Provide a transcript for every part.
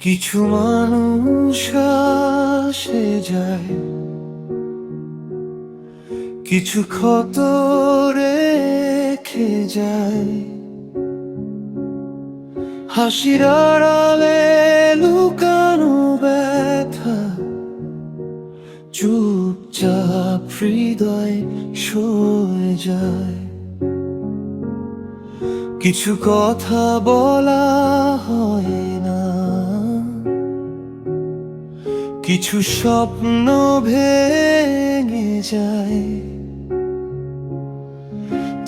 কিছু মানুষ আসে যায়, কিছু ক্ষত রেখে যায়। হাসির আড়ালে লুকানো ব্যথা চুপচাপ হৃদয় সয়ে যায়। কিছু কথা বলা হয় না, কিছু স্বপ্ন ভেঙে যায়।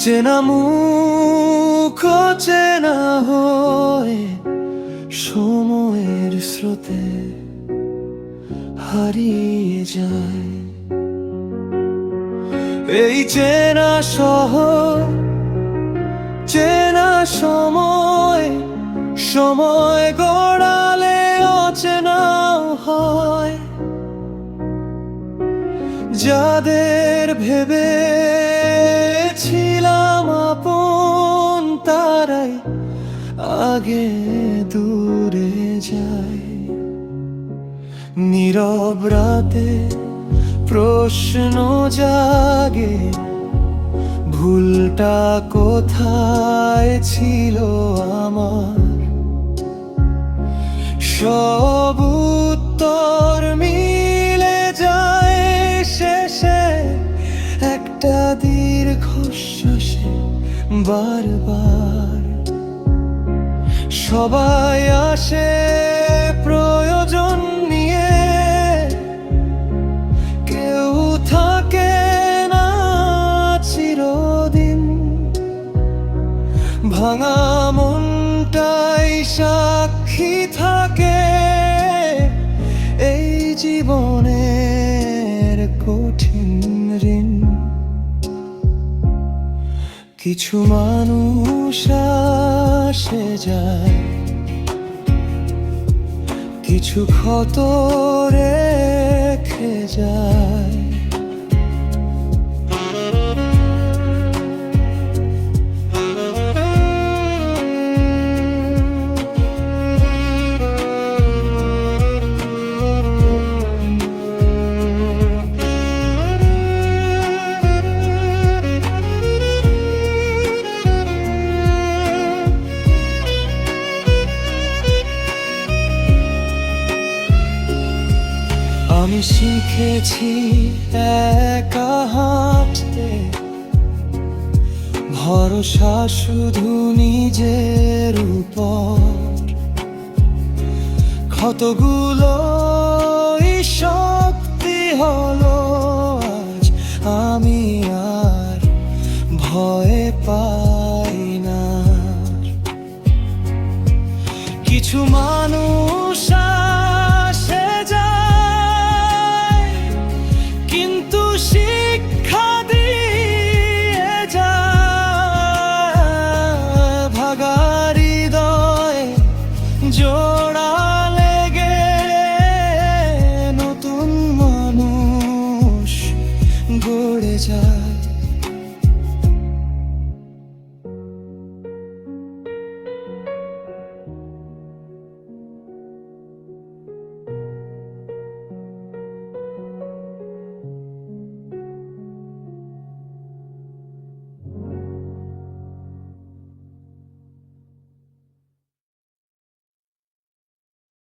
চেনা মুখ চেনা হয়ে সময়ের স্রোতে হারিয়ে যায়। এই চেনা শহর, চেনা সময়, সময় গড়ালে অচেনাও হয়। যাদের ভেবেছিলাম আপন, তারাই আগে দূরে যায়। নীরব রাতে প্রশ্ন জাগে, ভুলটা কোথায় ছিল আমার। সব উত্তর মিলে যায় শেষে একটা দীর্ঘশ্বাসে। বারবার সবাই আসে প্রয়োজন নিয়ে, কেউ থাকে না চিরদিন। ভাঙা মনটাই সাক্ষী থাকে এই জীবনের কঠিন ঋণ। কিছু মানুষ আসে যায়, কিছু ক্ষত রেখে যায়। আমি শিখেছি একা হাঁটতে, ভরসা শুধু নিজের উপর। ক্ষতগুলো শক্তি হলো আজ, আমি আর ভয় পাই না। কিছু মানুষ